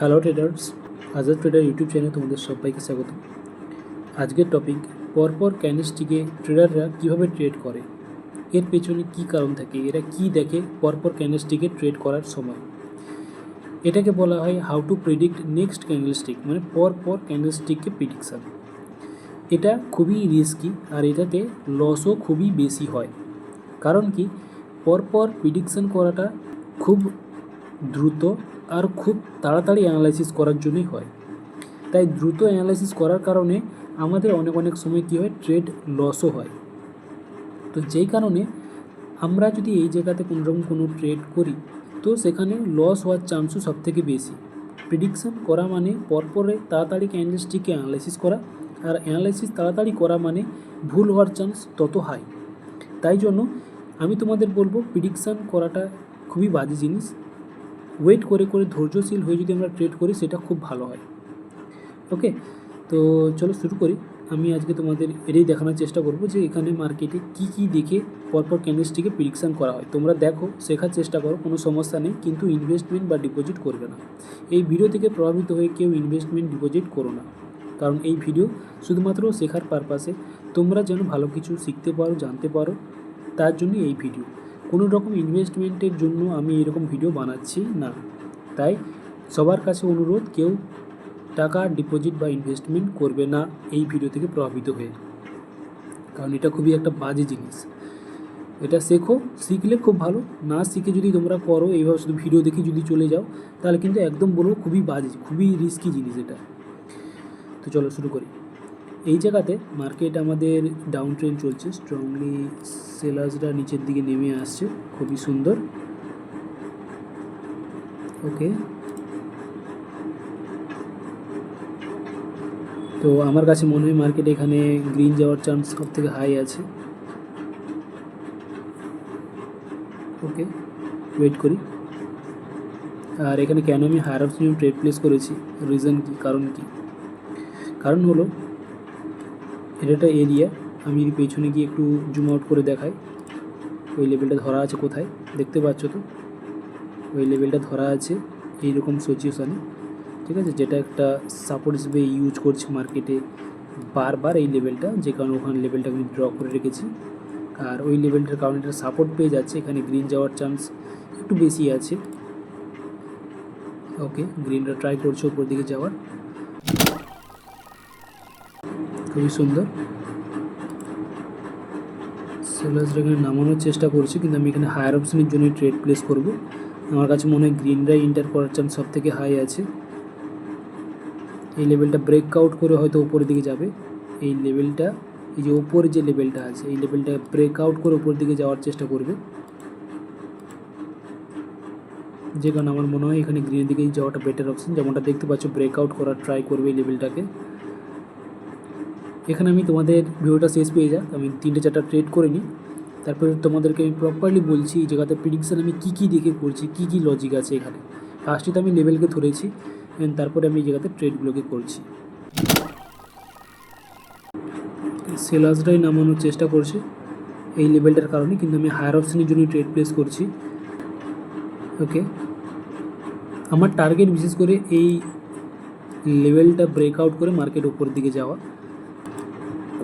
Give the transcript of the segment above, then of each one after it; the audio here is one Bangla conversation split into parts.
Hello traders, Azad trader YouTube চ্যানেলে তোমাদের সবাইকে স্বাগত। আজকের টপিক পরপর ক্যান্ডেলস্টিকে ট্রেডাররা কীভাবে ট্রেড করে, এর পেছনে কী কারণ থাকে, এরা কি দেখে পরপর ক্যান্ডেলস্টিকে ট্রেড করার সময়। এটাকে বলা হয় how to predict next candlestick, মানে পরপর ক্যান্ডেলস্টিককে প্রেডিকশান। এটা খুবই রিস্কি আর এটাতে লসও খুবই বেশি হয়। কারণ কি, পরপর প্রেডিকশান করাটা খুব দ্রুত আর খুব তাড়াতাড়ি অ্যানালাইসিস করার জন্যই হয়। তাই দ্রুত অ্যানালাইসিস করার কারণে আমাদের অনেক সময় কী হয়, ট্রেড লসও হয়। তো যেই কারণে আমরা যদি এই জায়গাতে কোনোরকম কোনো ট্রেড করি, তো সেখানে লস হওয়ার চান্সও সবথেকে বেশি। প্রেডিকশান করা মানে পরপরে তাড়াতাড়ি ক্যান্ডেলস্টিককে অ্যানালাইসিস করা, আর অ্যানালাইসিস তাড়াতাড়ি করা মানে ভুল হওয়ার চান্স তত হাই। তাই জন্য আমি তোমাদের বলবো, প্রেডিকশান করাটা খুবই বাজে জিনিস। ওয়েট করে ধৈর্যশীল হয়ে যদি আমরা ট্রেড করি, সেটা খুব ভালো হয়। ওকে, তো চলো শুরু করি। আমি আজকে তোমাদের এটাই দেখানোর চেষ্টা করব যে এখানে মার্কেটে কি দেখে পরপর ক্যান্ডেলস্টিকে প্রেডিকশান করা হয়। তোমরা দেখো, শেখার চেষ্টা করো, কোনো সমস্যা নেই, কিন্তু ইনভেস্টমেন্ট বা ডিপোজিট করবে না। এই ভিডিও থেকে প্রভাবিত হয়ে কেউ ইনভেস্টমেন্ট ডিপোজিট করো না, কারণ এই ভিডিও শুধুমাত্র শেখার পারপাসে, তোমরা যেন ভালো কিছু শিখতে পারো, জানতে পারো, তার জন্য এই ভিডিও। কোনো রকম ইনভেস্টমেন্টের জন্য আমি এরকম ভিডিও বানাচ্ছি না। তাই সবার কাছে অনুরোধ, কেউ টাকা ডিপোজিট বা ইনভেস্টমেন্ট করবে না এই ভিডিও থেকে প্রভাবিত হয়ে, কারণ এটা খুবই একটা বাজে জিনিস। এটা শেখো, শিখলে খুব ভালো, না শিখে যদি তোমরা করো এইভাবে শুধু ভিডিও দেখে যদি চলে যাও, তাহলে কিন্তু একদম বলবো খুবই বাজে, খুবই রিস্কি জিনিস এটা। তো চলো শুরু করি। এই জায়গাতে মার্কেট আমাদের ডাউন ট্রেন্ড চলছে, স্ট্রংলি সেলার্সরা নিচের দিকে নেমে আসছে, খুবই সুন্দর। ওকে, তো আমার কাছে মনে হয় মার্কেট এখানে গ্রিন যাওয়ার চান্স সব থেকে হাই আছে। ওকে, ওয়েট করি। আর এখানে কেন আমি হায়ার অপশন ট্রেড প্লেস করেছি, রিজন কি, কারণ কি? কারণ হলো এটা একটা এরিয়া। আমি পেছনে গিয়ে একটু জুম আউট করে দেখাই, ওই লেভেলটা ধরা আছে কোথায়, দেখতে পাচ্ছ তো? ওই লেভেলটা ধরা আছে এইরকম সিচুয়েশানে, ঠিক আছে, যেটা একটা সাপোর্ট হিসেবে ইউজ করছি মার্কেটে বারবার এই লেভেলটা, যে কারণে ওখানে লেভেলটা আমি ড্র করে রেখেছি। আর ওই লেভেলটার কারণে এটা সাপোর্ট পেয়ে যাচ্ছে, এখানে গ্রিন যাওয়ার চান্স একটু বেশি আছে। ওকে, গ্রিনটা ট্রাই করছে উপর দিকে যাওয়ার, খুবই সুন্দর। সেলার্সরা এখানে নামানোর চেষ্টা করছি, কিন্তু আমি এখানে হায়ার অপশনের জন্য ট্রেড প্লেস করব। আমার কাছে মনে হয় গ্রিনরাই এন্টার করার চান্স সব থেকে হাই আছে। এই লেভেলটা ব্রেকআউট করে হয়তো উপরের দিকে যাবে। এই লেভেলটা, এই যে ওপরে যে লেভেলটা আছে, এই লেভেলটা ব্রেকআউট করে উপর দিকে যাওয়ার চেষ্টা করবে, যে কারণে আমার মনে হয় এখানে গ্রিনের দিকে যাওয়াটা বেটার অপশন। যেমনটা দেখতে পাচ্ছ, ব্রেকআউট করার ট্রাই করবে এই লেভেলটাকে। এখানে আমি তোমাদের ভিডিওটা শেষ পেয়ে যাক, আমি 3-4টা ট্রেড করে নিই, তারপরে তোমাদেরকে আমি প্রপারলি বলছি এই জায়গাতে প্রেডিকশান আমি কী দেখে করছি, কী লজিক আছে এখানে। ফার্স্টে তো আমি লেভেলকে ধরেছি, তারপরে আমি এই জায়গাতে ট্রেডগুলোকে করছি। সেলার্সরাই নামানোর চেষ্টা করছে এই লেভেলটার কারণে, কিন্তু আমি হায়ার অপশনের জন্য ট্রেড প্লেস করছি। ওকে, আমার টার্গেট বিশেষ করে এই লেভেলটা ব্রেকআউট করে মার্কেট উপরের দিকে যাওয়া,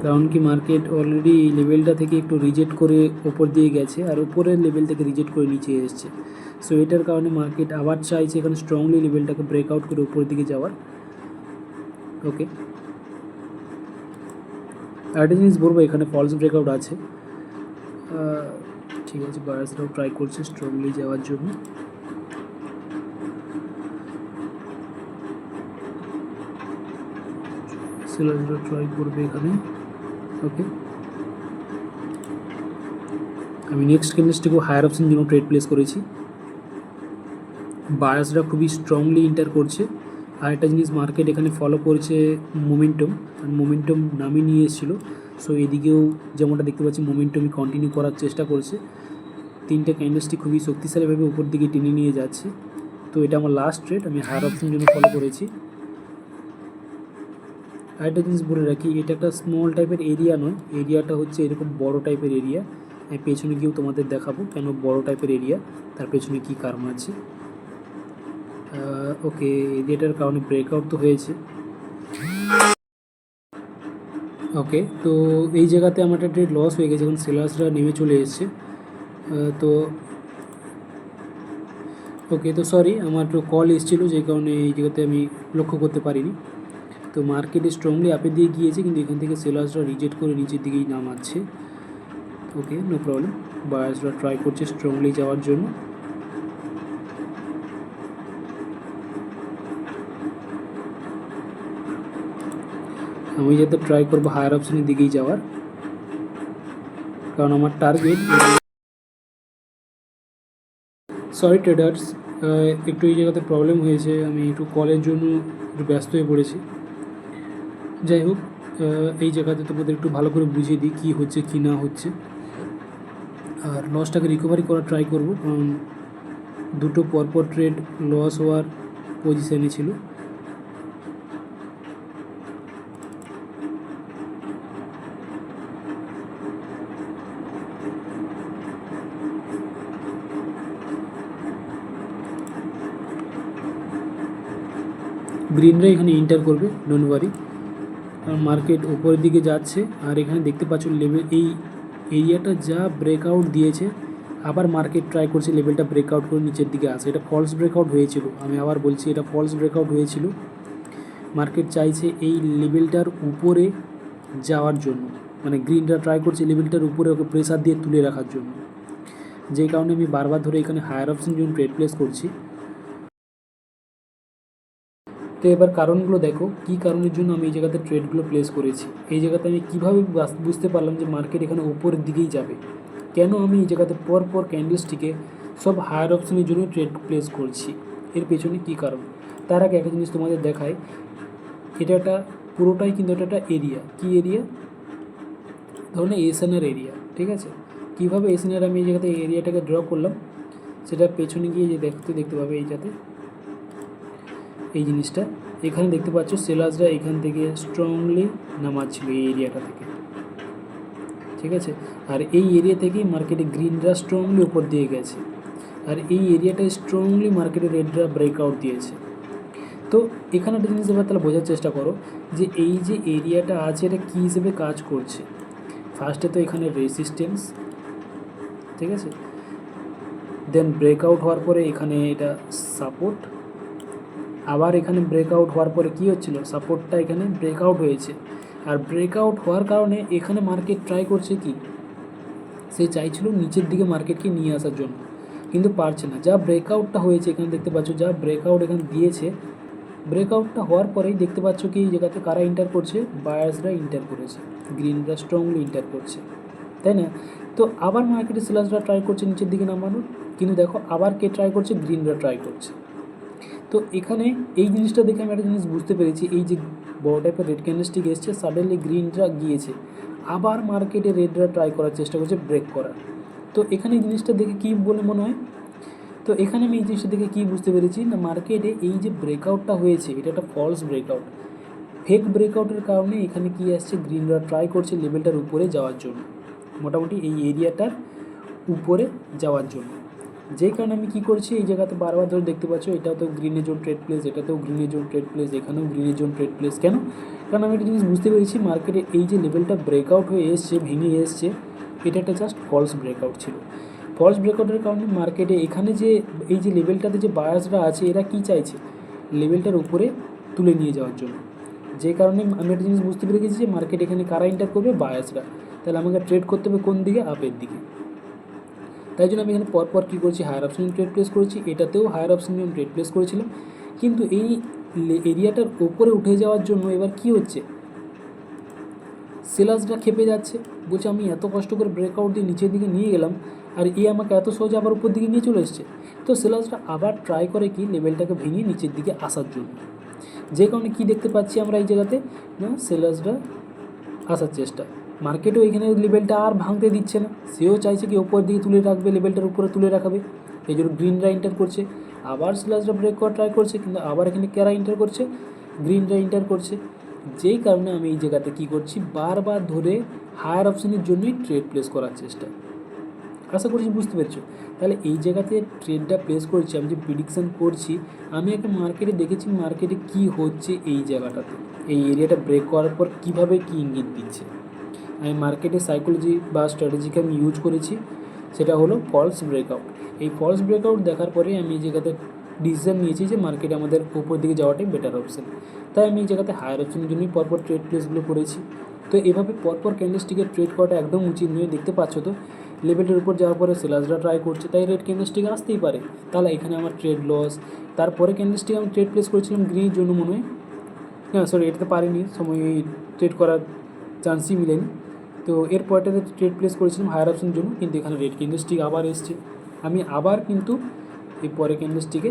কারণ কি মার্কেট অলরেডি এই লেভেলটা থেকে একটু রিজেক্ট করে ওপর দিয়ে গেছে, আর উপরের লেভেল থেকে রিজেক্ট করে নিচে এসছে। সো এটার কারণে মার্কেট আবার চাইছে এখানে স্ট্রংলি লেভেলটাকে ব্রেকআউট করে উপরের দিকে যাওয়ার। ওকে, আরেকটা জিনিস বলবো, এখানে ফলস ব্রেকআউট আছে, ঠিক আছে, বায়ার্সরাও ট্রাই করছে স্ট্রংলি যাওয়ার জন্য। সেলাররা ট্রাই করবে এখানে। ওকে, আমি নেক্সট ক্যান্ডেলস্টিকেও হায়ার অপশন জন্য ট্রেড প্লেস করেছি। বায়ার্সরা খুবই স্ট্রংলি এন্টার করছে। আর একটা জিনিস, মার্কেট এখানে ফলো করছে মোমেন্টাম নামিয়ে নিয়ে এসেছিলো। সো এদিকেও যেমনটা দেখতে পাচ্ছি মোমেন্টামই কন্টিনিউ করার চেষ্টা করছে। 3টে ক্যান্ডেলস্টিক খুবই শক্তিশালীভাবে উপর দিকে টেনে নিয়ে যাচ্ছে। তো এটা আমার লাস্ট ট্রেড, আমি হায়ার অপশন জন্য ফলো করেছি। আরেকটা জিনিস বলে রাখি, এটা একটা স্মল টাইপের এরিয়া নয়, এরিয়াটা হচ্ছে এরকম বড় টাইপের এরিয়া। আমি পেছনে গিয়েও তোমাদের দেখাবো কেন বড় টাইপের এরিয়া, তার পেছনে কী কারণ আছে। ওকে, এরিয়াটার কারণে ব্রেকআউট তো হয়েছে। ওকে, তো এই জায়গাতে আমার একটা ট্রেড লস হয়ে গেছে, এখন সেলার্সরা নেমে চলে এসেছে। তো ওকে, তো সরি, আমার তো কল এসেছিলো, যে কারণে এই জায়গাতে আমি লক্ষ্য করতে পারিনি। তো মার্কেটে স্ট্রংলি আপের দিকে গিয়েছে, কিন্তু এখান থেকে সেলার্সরা রিজেক্ট করে নিচের দিকেই নামাচ্ছে। ওকে, নো প্রবলেম। বায়ার্সরা ট্রাই করছে স্ট্রংলি যাওয়ার জন্য। আমি যাতে ট্রাই করবো হায়ার অপশনের দিকেই যাওয়ার, কারণ আমার টার্গেট। সরি ট্রেডার্স, একটু এই জায়গাতে প্রবলেম হয়েছে, আমি একটু কলের জন্য একটু ব্যস্ত হয়ে পড়েছি। যাই হোক, এই জায়গাতে তোমাদের একটু ভালো করে বুঝিয়ে দিই কী হচ্ছে কী না হচ্ছে, আর লসটাকে রিকভারি করার ট্রাই করব, কারণ দুটো পরপর ট্রেড লস হওয়ার পজিশানে ছিল। গ্রিনরা এখানে এন্টার করবে, ডোন্ট ওয়ারি। মার্কেট উপরের দিকে যাচ্ছে, আর এখানে দেখতে পাচ্ছ লেভেল, এই এরিয়াটা যা ব্রেকআউট দিয়েছে, আবার মার্কেট ট্রাই করছে লেভেলটা ব্রেকআউট করে নিচের দিকে আসে। এটা ফলস ব্রেকআউট হয়েছিল, আমি আবার বলছি এটা ফলস ব্রেকআউট হয়েছিল। মার্কেট চাইছে এই লেভেলটার উপরে যাওয়ার জন্য, মানে গ্রিনরা ট্রাই করছে লেভেলটার উপরে ওকে প্রেসার দিয়ে তুলে রাখার জন্য, যে কারণে আমি বারবার ধরে এখানে হায়ার অপশন জন্য ট্রেড প্লেস করছি। তো এবার কারণগুলো দেখো, কী কারণের জন্য আমি এই জায়গাতে ট্রেডগুলো প্লেস করেছি। এই জায়গাতে আমি কীভাবে বুঝতে পারলাম যে মার্কেট এখানে উপরের দিকেই যাবে, কেন আমি এই জায়গাতে পর ক্যান্ডেলসটিকে সব হায়ার অপশনের জন্য ট্রেড প্লেস করছি, এর পেছনে কী কারণ। তার আগে একটা জিনিস তোমাদের দেখায়, এটা একটা পুরোটাই কিন্তু এটা একটা এরিয়া। কী এরিয়া? ধরুন এসএনআর এরিয়া, ঠিক আছে। কীভাবে এসএনআর আমি এই জায়গাতে এরিয়াটাকে ড্র করলাম, সেটা পেছনে গিয়ে যে দেখতে পাবে এই জায়গাতে এই জিনিসটা। এখানে দেখতে পাচ্ছ সেলার্সরা এখান থেকে স্ট্রংলি নামাচ্ছিল এই এরিয়াটা থেকে, ঠিক আছে। আর এই এরিয়া থেকেই মার্কেটে গ্রিনরা স্ট্রংলি উপর দিয়ে গেছে, আর এই এরিয়াটায় স্ট্রংলি মার্কেটে রেডরা ব্রেকআউট দিয়েছে। তো এখানে একটা জিনিস এবার তাহলে বোঝার চেষ্টা করো যে এই যে এরিয়াটা আছে এটা কী হিসেবে কাজ করছে। ফার্স্টে তো এখানে রেসিস্টেন্স, ঠিক আছে, দেন ব্রেকআউট হওয়ার পরে এখানে এটা সাপোর্ট, আবার এখানে ব্রেকআউট হওয়ার পরে কী হচ্ছিল, সাপোর্টটা এখানে ব্রেকআউট হয়েছে। আর ব্রেকআউট হওয়ার কারণে এখানে মার্কেট ট্রাই করছে কি, সে চাইছিল নিচের দিকে মার্কেটকে নিয়ে আসার জন্য, কিন্তু পারছে না। যা ব্রেকআউটটা হয়েছে এখানে দেখতে পাচ্ছ, যা ব্রেকআউট এখানে দিয়েছে, ব্রেকআউটটা হওয়ার পরেই দেখতে পাচ্ছ কি এই জায়গাতে কারা ইন্টার করছে, বায়ার্সরা ইন্টার করেছে, গ্রিনরা স্ট্রংলি ইন্টার করছে, তাই না। তো আবার মার্কেটে সেলার্সরা ট্রাই করছে নিচের দিকে নামানোর, কিন্তু দেখো আবার কে ট্রাই করছে, গ্রিনরা ট্রাই করছে। তো এখানে এই জিনিসটা দেখে আমি একটা জিনিস বুঝতে পেরেছি, এই যে বড় টাইপের রেড ক্যান্ডেলস্টিক এসছে, সাডেনলি গ্রিনরা গিয়েছে, আবার মার্কেটে রেডরা ট্রাই করার চেষ্টা করছে ব্রেক করার। তো এখানে এই জিনিসটা দেখে কী বলে মনে হয়, তো এখানে আমি এই জিনিসটা দেখে কী বুঝতে পেরেছি না, মার্কেটে এই যে ব্রেকআউটটা হয়েছে এটা একটা ফলস ব্রেকআউট, ফেক ব্রেকআউটের কারণে এখানে কী আসছে, গ্রিনরা ট্রাই করছে লেভেলটার উপরে যাওয়ার জন্য, মোটামুটি এই এরিয়াটার উপরে যাওয়ার জন্য। যেই কারণে আমি কী করছি, এই জায়গাতে বারবার ধরে দেখতে পাচ্ছ এটাও তো গ্রিনের জোন ট্রেড প্লেস, এটাতেও গ্রিনের জোন ট্রেড প্লেস, এখানেও গ্রিনের জোন ট্রেড প্লেস। কেন? কারণ আমি একটা জিনিস বুঝতে পেরেছি, মার্কেটে এই যে লেভেলটা ব্রেকআউট হয়ে এসছে, ভেঙে এসছে, এটা একটা জাস্ট ফলস ব্রেকআউট ছিল। ফলস ব্রেকআউটের কারণে মার্কেটে এখানে যে এই যে লেভেলটাতে যে বায়ার্সরা আছে এরা কী চাইছে, লেভেলটার উপরে তুলে নিয়ে যাওয়ার জন্য। যে কারণে আমি একটা জিনিস বুঝতে পেরে গেছি যে মার্কেট এখানে কারা এন্টার করবে, বায়ার্সরা। তাহলে আমাকে ট্রেড করতে হবে কোন দিকে, আপের দিকে। তাই জন্য আমি এখানে পরপর কী করছি, হায়ার অপশন ট্রেড প্লেস করেছি, এটাতেও হায়ার অপশন আমি ট্রেড প্লেস করেছিলাম। কিন্তু এই এরিয়াটার ওপরে উঠে যাওয়ার জন্য এবার কী হচ্ছে, সেলার্সরা খেপে যাচ্ছে, বলছে আমি এত কষ্ট করে ব্রেকআউট দিয়ে নিচের দিকে নিয়ে গেলাম, আর এ আমাকে এত সহজে আবার উপর দিকে নিয়ে চলে এসছে। তো সেলার্সরা আবার ট্রাই করে কি লেভেলটাকে ভেঙে নিচের দিকে আসার জন্য, যে কারণে কী দেখতে পাচ্ছি আমরা এই জায়গাতে, না সেলার্সরা আসার চেষ্টা, মার্কেটও এখানে লেভেলটা আর ভাঙতে দিচ্ছে না, সেও চাইছে কি ওপরের দিকে তুলে রাখবে, লেভেলটার উপরে তুলে রাখাবে, এই জন্য গ্রিনরা এন্টার করছে। আবার সেলার্সরা ব্রেক করা ট্রাই করছে, কিন্তু আবার এখানে কারা এন্টার করছে, গ্রিনরা এন্টার করছে। যেই কারণে আমি এই জায়গাতে কী করছি, বারবার ধরে হায়ার অপশানের জন্যই ট্রেড প্লেস করার চেষ্টা। আশা করছি বুঝতে পেরেছো। তাহলে এই জায়গাতে ট্রেডটা প্লেস করছি, আমি যে প্রিডিকশান করছি, আমি একটা মার্কেটে দেখেছি মার্কেটে কী হচ্ছে এই জায়গাটাতে, এই এরিয়াটা ব্রেক করার পর কীভাবে কী ইঙ্গিত দিচ্ছে। আমি মার্কেটের সাইকোলজি বা স্ট্র্যাটেজিকে আমি ইউজ করেছি, সেটা হলো ফলস ব্রেকআউট। এই ফলস ব্রেকআউট দেখার পরে আমি এই জায়গাতে ডিসিশন নিয়েছি যে মার্কেটে আমাদের উপর দিকে যাওয়াটাই বেটার অপশন। তাই আমি এই জায়গাতে হায়ার অপশনের জন্যই পরপর ট্রেড প্লেসগুলো করেছি। তো এভাবে পরপর ক্যান্ডেলস্টিকের ট্রেড করাটা একদম উচিত নয়। দেখতে পাচ্ছ তো লেভেলের উপর যাওয়ার পরে সেলার্সরা ট্রাই করছে, তাই রেড ক্যান্ডেলস্টিক আসতেই পারে। তাহলে এখানে আমার ট্রেড লস। তারপরে ক্যান্ডেলস্টিক আমি ট্রেড প্লেস করেছিলাম গ্রিনের জন্য মনে হয়, হ্যাঁ সরি, এটাতে পারিনি, সময় ট্রেড করার চান্সই মিলেনি। তো এর পরেটাতে ট্রেড প্লেস করেছিলাম হায়ার অপশনের জন্য, কিন্তু এখানে রেড ক্যান্ডেলস্টিক আবার এসছে। আমি আবার কিন্তু এই পরে ক্যান্ডেলস্টিকে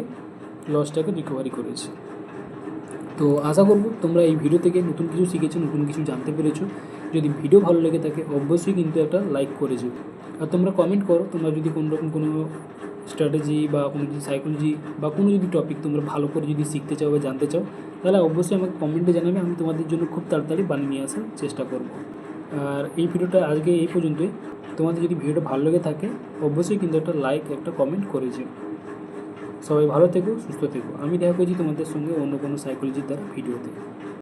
লসটাকে রিকভারি করেছি। তো আশা করব তোমরা এই ভিডিও থেকে নতুন কিছু শিখেছো, নতুন কিছু জানতে পেরেছো। যদি ভিডিও ভালো লেগে থাকে অবশ্যই কিন্তু একটা লাইক করেছো। আর তোমরা কমেন্ট করো, তোমরা যদি কোনো রকম কোনো স্ট্র্যাটেজি বা কোনো যদি সাইকোলজি বা কোনো যদি টপিক তোমরা ভালো করে যদি শিখতে চাও বা জানতে চাও, তাহলে অবশ্যই আমাকে কমেন্টে জানাবে। আমি তোমাদের জন্য খুব তাড়াতাড়ি বানিয়ে নিয়ে আসার চেষ্টা করব। আর এই ভিডিওটা আজকে এই পর্যন্তই। তোমাদের যদি ভিডিওটা ভালো লেগে থাকে অবশ্যই কিন্তু একটা লাইক একটা কমেন্ট করেছো। সবাই ভালো থেকো, সুস্থ থেকো। আমি দেখা করছি তোমাদের সঙ্গে অন্য কোনো সাইকোলজির দ্বারা ভিডিওতে।